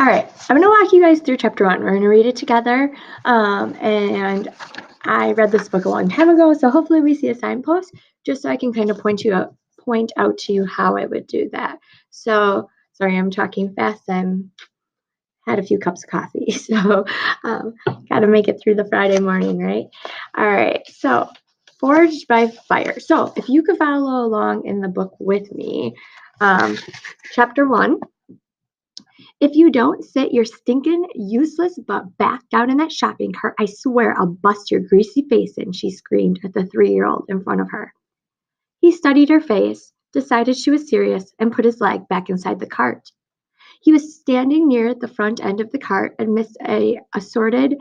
All right, I'm going to walk you guys through chapter 1. We're going to read it together. And I read this book a long time ago, so hopefully we see a signpost just so I can kind of point out to you how I would do that. So, sorry, I'm talking fast. Had a few cups of coffee, so got to make it through the Friday morning, right? All right, so Forged by Fire. So if you could follow along in the book with me, chapter 1. If you don't sit your stinking, useless butt back down in that shopping cart, I swear I'll bust your greasy face in, she screamed at the 3-year-old in front of her. He studied her face, decided she was serious, and put his leg back inside the cart. He was standing near the front end of the cart amidst an assorted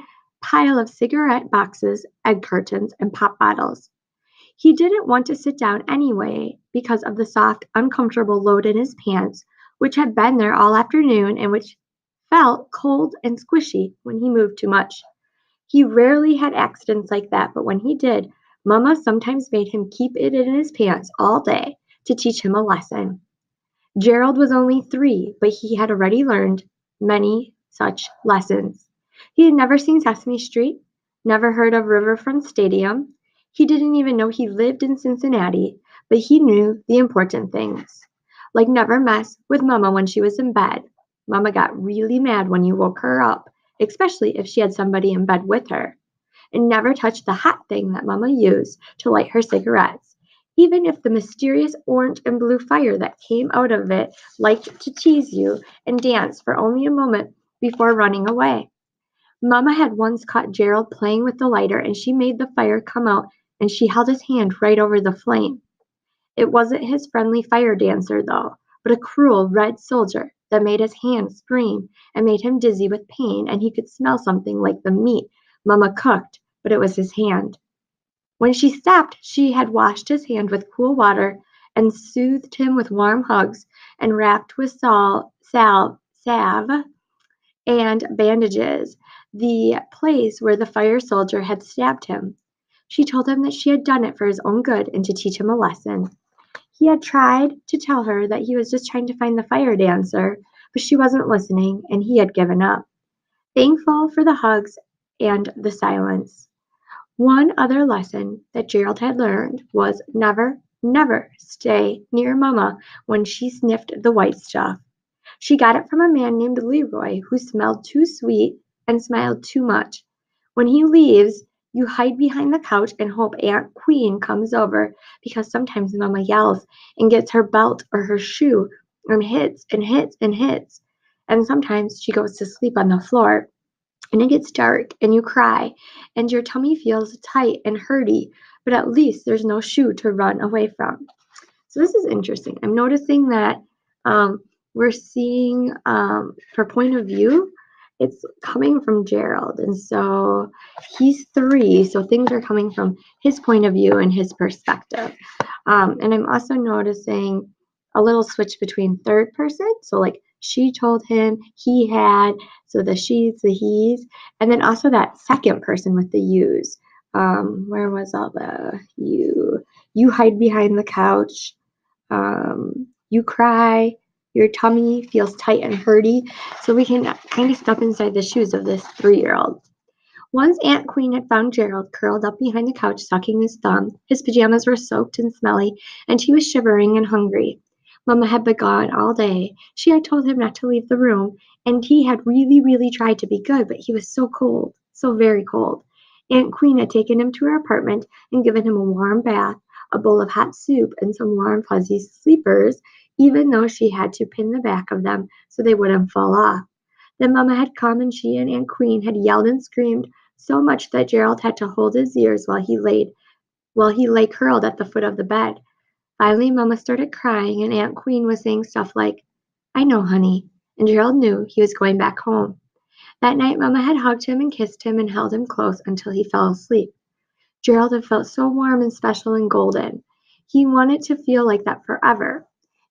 pile of cigarette boxes, egg cartons, and pop bottles. He didn't want to sit down anyway because of the soft, uncomfortable load in his pants, which had been there all afternoon and which felt cold and squishy when he moved too much. He rarely had accidents like that, but when he did, Mama sometimes made him keep it in his pants all day to teach him a lesson. Gerald was only 3, but he had already learned many such lessons. He had never seen Sesame Street, never heard of Riverfront Stadium. He didn't even know he lived in Cincinnati, but he knew the important things. Like never mess with Mama when she was in bed. Mama got really mad when you woke her up, especially if she had somebody in bed with her. And never touch the hot thing that Mama used to light her cigarettes, even if the mysterious orange and blue fire that came out of it liked to tease you and dance for only a moment before running away. Mama had once caught Gerald playing with the lighter, and she made the fire come out, and she held his hand right over the flame. It wasn't his friendly fire dancer, though, but a cruel red soldier that made his hand scream and made him dizzy with pain, and he could smell something like the meat Mama cooked, but it was his hand. When she stopped, she had washed his hand with cool water and soothed him with warm hugs and wrapped with salve and bandages the place where the fire soldier had stabbed him. She told him that she had done it for his own good and to teach him a lesson. He had tried to tell her that he was just trying to find the fire dancer, but she wasn't listening, and he had given up, thankful for the hugs and the silence. One other lesson that Gerald had learned was never, never stay near Mama when she sniffed the white stuff. She got it from a man named Leroy who smelled too sweet and smiled too much. When he leaves, you hide behind the couch and hope Aunt Queen comes over because sometimes Mama yells and gets her belt or her shoe and hits and hits and hits. And sometimes she goes to sleep on the floor and it gets dark and you cry and your tummy feels tight and hurty, but at least there's no shoe to run away from. So this is interesting. I'm noticing that we're seeing her point of view. It's coming from Gerald, and so he's 3, so things are coming from his point of view and his perspective. And I'm also noticing a little switch between third person, so like she told him, he had, so the she's, the he's, and then also that second person with the yous. Where was all the you? You hide behind the couch. You cry, your tummy feels tight and hurty, so we can kind of step inside the shoes of this 3-year-old. Once Aunt Queen had found Gerald curled up behind the couch sucking his thumb. His pajamas were soaked and smelly, and he was shivering and hungry. Mama had been gone all day. She had told him not to leave the room, and he had really, really tried to be good, but he was so cold, so very cold. Aunt Queen had taken him to her apartment and given him a warm bath, a bowl of hot soup, and some warm, fuzzy sleepers, even though she had to pin the back of them so they wouldn't fall off. Then Mama had come, and she and Aunt Queen had yelled and screamed so much that Gerald had to hold his ears while he lay curled at the foot of the bed. Finally, Mama started crying, and Aunt Queen was saying stuff like, "I know, honey," and Gerald knew he was going back home. That night, Mama had hugged him and kissed him and held him close until he fell asleep. Gerald had felt so warm and special and golden. He wanted to feel like that forever.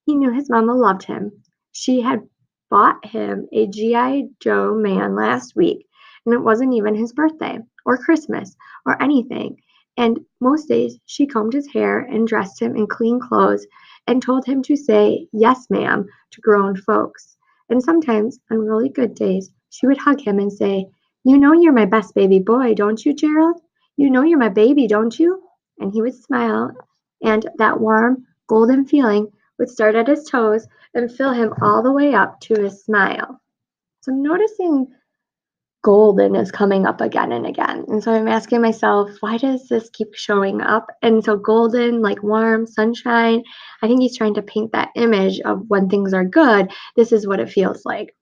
He knew his mama loved him. She had bought him a G.I. Joe man last week, and it wasn't even his birthday, or Christmas, or anything. And most days she combed his hair and dressed him in clean clothes and told him to say, "Yes, ma'am," to grown folks. And sometimes, on really good days, she would hug him and say, "You know you're my best baby boy, don't you, Gerald? You know you're my baby, don't you?" And he would smile, and that warm, golden feeling would start at his toes and fill him all the way up to his smile. So I'm noticing golden is coming up again and again. And so I'm asking myself, why does this keep showing up? And so golden, like warm, sunshine, I think he's trying to paint that image of when things are good, this is what it feels like.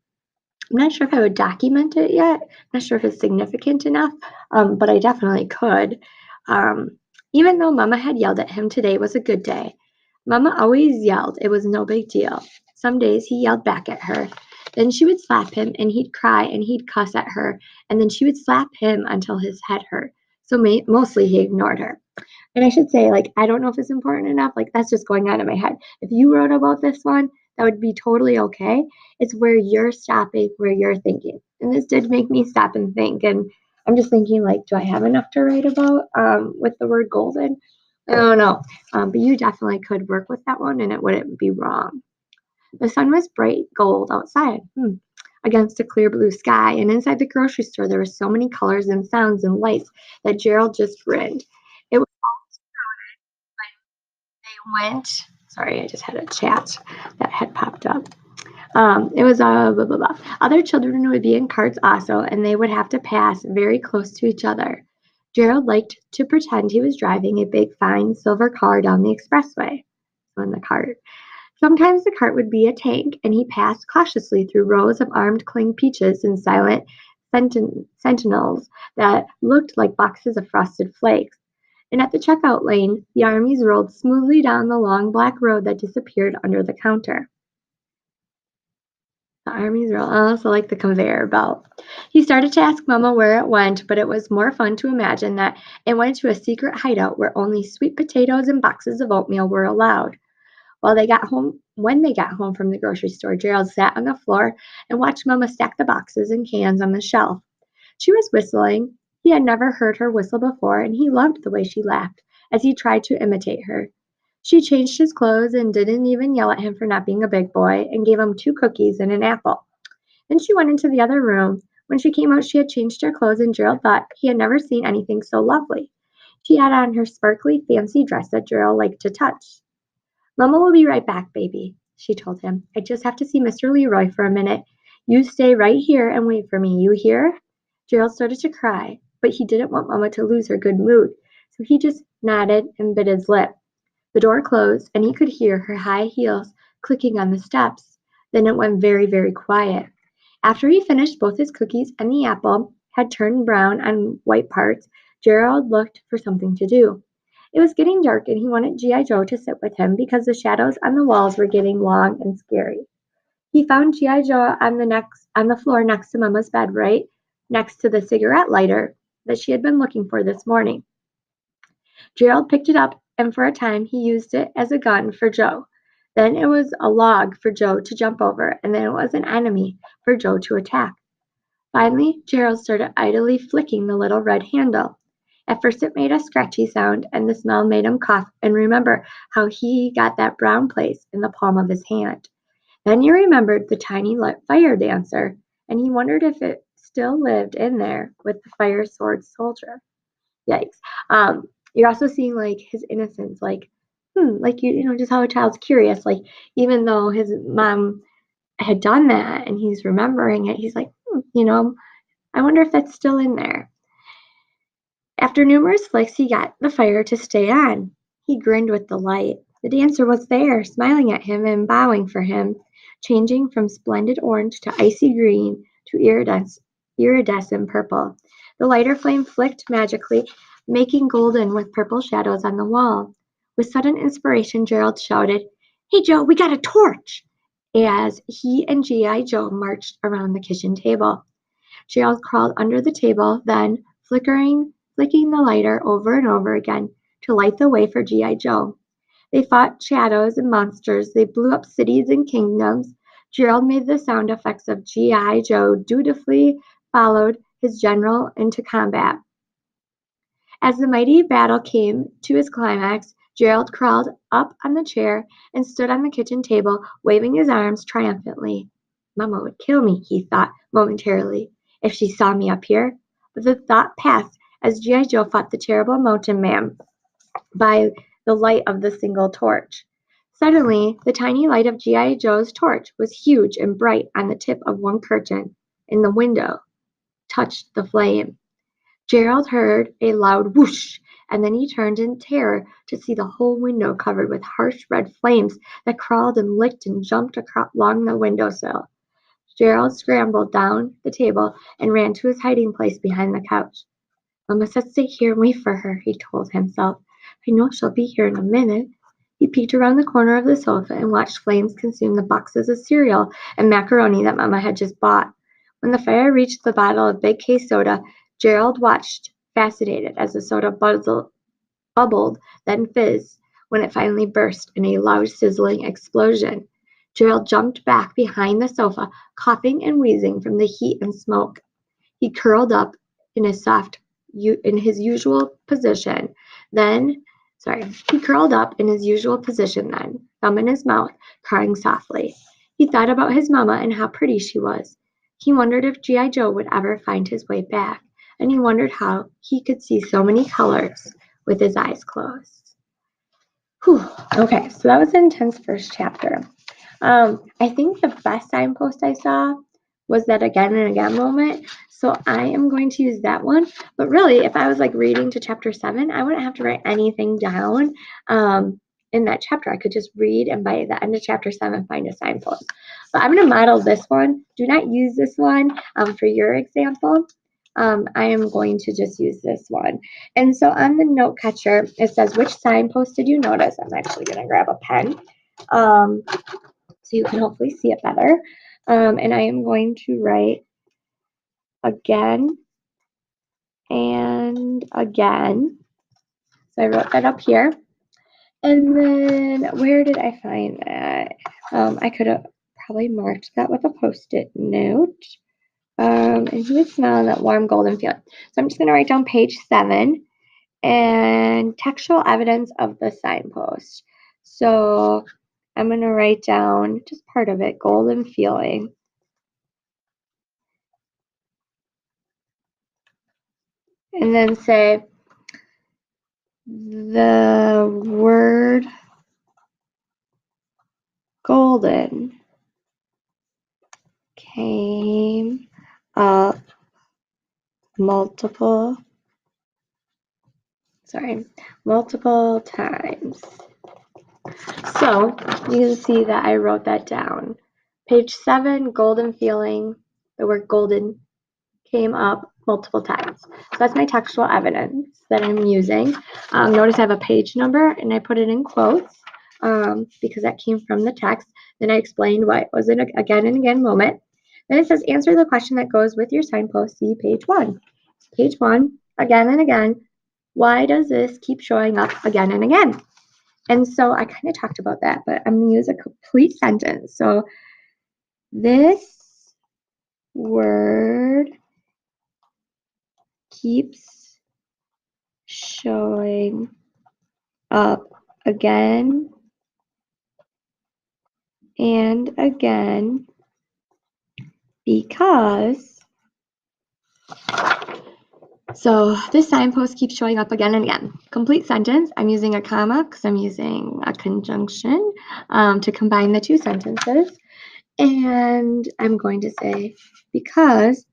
I'm not sure if I would document it yet. I'm not sure if it's significant enough, but I definitely could. Um, Even though Mama had yelled at him, today was a good day. Mama always yelled. It was no big deal. Some days he yelled back at her. Then she would slap him, and he'd cry and he'd cuss at her, and then she would slap him until his head hurt. So mostly he ignored her. And I should say, like, I don't know if it's important enough. Like, that's just going on in my head. If you wrote about this one, that would be totally okay. It's where you're stopping, where you're thinking. And this did make me stop and think. And I'm just thinking, like, do I have enough to write about with the word golden? I don't know. But you definitely could work with that one and it wouldn't be wrong. The sun was bright gold outside. Against a clear blue sky, and inside the grocery store there were so many colors and sounds and lights that Gerald just grinned. It was they went. Sorry, I just had a chat that had popped up. It was blah blah blah. Other children would be in carts also, and they would have to pass very close to each other. Gerald liked to pretend he was driving a big, fine silver car down the expressway. So in the cart. Sometimes the cart would be a tank, and he passed cautiously through rows of armed cling peaches and silent sentinels that looked like boxes of frosted flakes. And at the checkout lane, the armies rolled smoothly down the long black road that disappeared under the counter. The armies roll also like the conveyor belt. He started to ask Mama where it went, but it was more fun to imagine that it went to a secret hideout where only sweet potatoes and boxes of oatmeal were allowed. When they got home from the grocery store, Gerald sat on the floor and watched Mama stack the boxes and cans on the shelf. She was whistling. He had never heard her whistle before, and he loved the way she laughed as he tried to imitate her. She changed his clothes and didn't even yell at him for not being a big boy and gave him 2 cookies and an apple. Then she went into the other room. When she came out, she had changed her clothes, and Gerald thought he had never seen anything so lovely. She had on her sparkly, fancy dress that Gerald liked to touch. "Mama will be right back, baby," she told him. "I just have to see Mr. Leroy for a minute. You stay right here and wait for me, you hear?" Gerald started to cry, but he didn't want Mama to lose her good mood, so he just nodded and bit his lip. The door closed, and he could hear her high heels clicking on the steps. Then it went very, very quiet. After he finished both his cookies and the apple had turned brown on white parts, Gerald looked for something to do. It was getting dark, and he wanted G.I. Joe to sit with him because the shadows on the walls were getting long and scary. He found G.I. Joe on the floor next to Mama's bed, right next to the cigarette lighter that she had been looking for this morning. Gerald picked it up, and for a time he used it as a gun for Joe. Then it was a log for Joe to jump over, and then it was an enemy for Joe to attack. Finally, Gerald started idly flicking the little red handle. At first it made a scratchy sound, and the smell made him cough and remember how he got that brown place in the palm of his hand. Then he remembered the tiny fire dancer, and he wondered if it still lived in there with the fire sword soldier. Yikes. You're also seeing like his innocence, like you know, just how a child's curious. Like even though his mom had done that and he's remembering it, he's like, I wonder if that's still in there. After numerous flicks, he got the fire to stay on. He grinned with delight. The dancer was there, smiling at him and bowing for him, changing from splendid orange to icy green to iridescent purple. The lighter flame flicked magically, making golden with purple shadows on the wall. With sudden inspiration, Gerald shouted, "Hey, Joe, we got a torch!" as he and G.I. Joe marched around the kitchen table. Gerald crawled under the table, then, flicking the lighter over and over again to light the way for G.I. Joe. They fought shadows and monsters. They blew up cities and kingdoms. Gerald made the sound effects of G.I. Joe dutifully followed his general into combat. As the mighty battle came to its climax, Gerald crawled up on the chair and stood on the kitchen table, waving his arms triumphantly. Mama would kill me, he thought momentarily, if she saw me up here. But the thought passed as G.I. Joe fought the terrible mountain man by the light of the single torch. Suddenly, the tiny light of G.I. Joe's torch was huge and bright on the tip of one curtain in the window, touched the flame. Gerald heard a loud whoosh, and then he turned in terror to see the whole window covered with harsh red flames that crawled and licked and jumped along the windowsill. Gerald scrambled down the table and ran to his hiding place behind the couch. Mama said stay here and wait for her, he told himself. I know she'll be here in a minute. He peeked around the corner of the sofa and watched flames consume the boxes of cereal and macaroni that Mama had just bought. When the fire reached the bottle of Big K soda, Gerald watched, fascinated, as the soda bubbled, then fizzed, when it finally burst in a loud sizzling explosion. Gerald jumped back behind the sofa, coughing and wheezing from the heat and smoke. He curled up in his usual position. He curled up in his usual position then, thumb in his mouth, crying softly. He thought about his Mama and how pretty she was. He wondered if G.I. Joe would ever find his way back, and he wondered how he could see so many colors with his eyes closed. Whew. Okay, so that was the intense first chapter. I think the best signpost I saw was that again and again moment. So I am going to use that one. But really, if I was like reading to chapter 7, I wouldn't have to write anything down in that chapter. I could just read and by the end of chapter 7 find a signpost. But I'm going to model this one. Do not use this one for your example. I am going to just use this one. And so on the note catcher, it says, which signpost did you notice? I'm actually going to grab a pen so you can hopefully see it better. And I am going to write again and again. So I wrote that up here. And then where did I find that? I could have probably marked that with a Post-it note. And he was smelling that warm golden feeling. So I'm just going to write down page 7 and textual evidence of the signpost. So I'm going to write down just part of it, golden feeling. And then say the word golden came up multiple times. So you can see that I wrote that down. Page 7, golden feeling, the word golden came up multiple times. So that's my textual evidence that I'm using. Notice I have a page number and I put it in quotes because that came from the text. Then I explained why it was an again and again moment. Then it says answer the question that goes with your signpost. See page 1. Page 1, again and again. Why does this keep showing up again and again? And so I kind of talked about that, but I'm going to use a complete sentence. So this word keeps showing up again and again because so this signpost keeps showing up again and again. Complete sentence. I'm using a comma because I'm using a conjunction to combine the two sentences. And I'm going to say because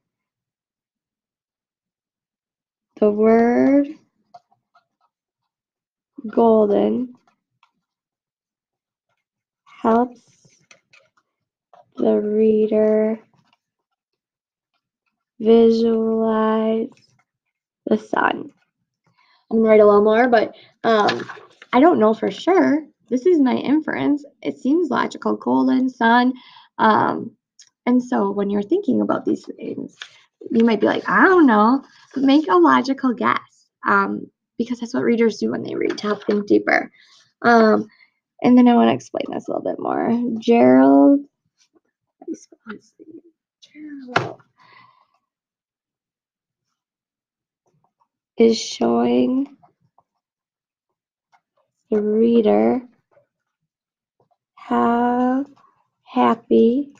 the word golden helps the reader visualize the sun. I'm gonna write a little more, but I don't know for sure. This is my inference. It seems logical. Golden sun. And so when you're thinking about these things, you might be like, I don't know, but make a logical guess. Because that's what readers do when they read, to help think deeper. And then I want to explain this a little bit more. Gerald is showing the reader how happy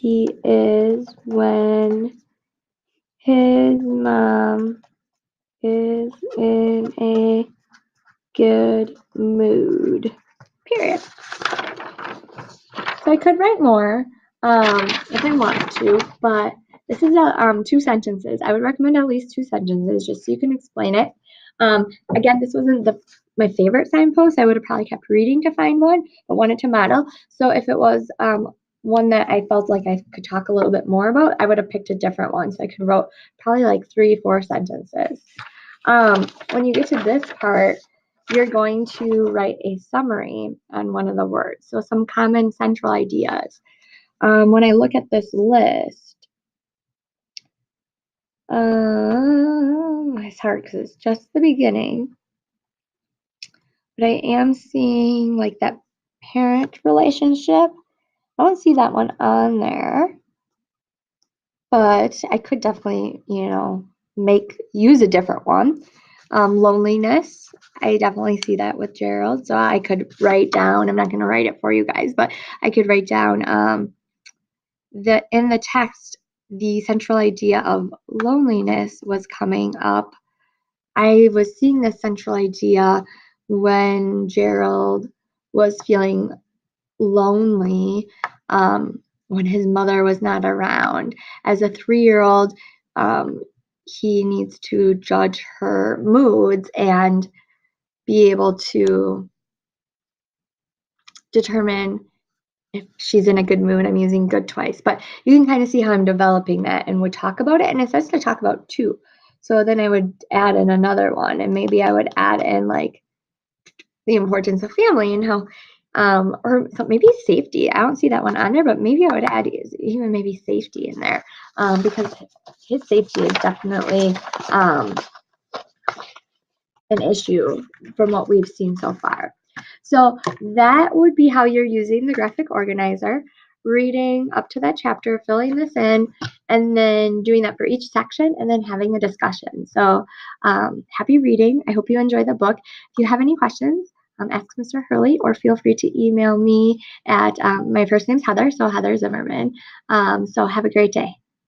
he is when his mom is in a good mood. Period. So I could write more if I want to, but this is 2 sentences. I would recommend at least 2 sentences just so you can explain it. Again, this wasn't my favorite signpost. I would have probably kept reading to find one, but wanted to model. So if it was one that I felt like I could talk a little bit more about, I would have picked a different one. So I could wrote probably like 3-4 sentences. When you get to this part, you're going to write a summary on one of the words. So some common central ideas. When I look at this list, it's hard because it's just the beginning. But I am seeing like that parent relationship. I don't see that one on there. But I could definitely, use a different one. Loneliness. I definitely see that with Gerald. So I could write down, I'm not going to write it for you guys, but I could write down in the text, the central idea of loneliness was coming up. I was seeing the central idea when Gerald was feeling lonely when his mother was not around. As a 3-year-old, he needs to judge her moods and be able to determine if she's in a good mood. I'm using good twice, but you can kind of see how I'm developing that and would talk about it. And it says to talk about 2. So then I would add in another one, and maybe I would add in like the importance of family and how, or maybe safety. I don't see that one on there, but maybe I would add even maybe safety in there, because his safety is definitely an issue from what we've seen so far. So that would be how you're using the graphic organizer, reading up to that chapter, filling this in, and then doing that for each section, and then having a discussion. So happy reading. I hope you enjoy the book. If you have any questions, ask Mr. Hurley, or feel free to email me at my first name's Heather, so Heather Zimmerman. So have a great day.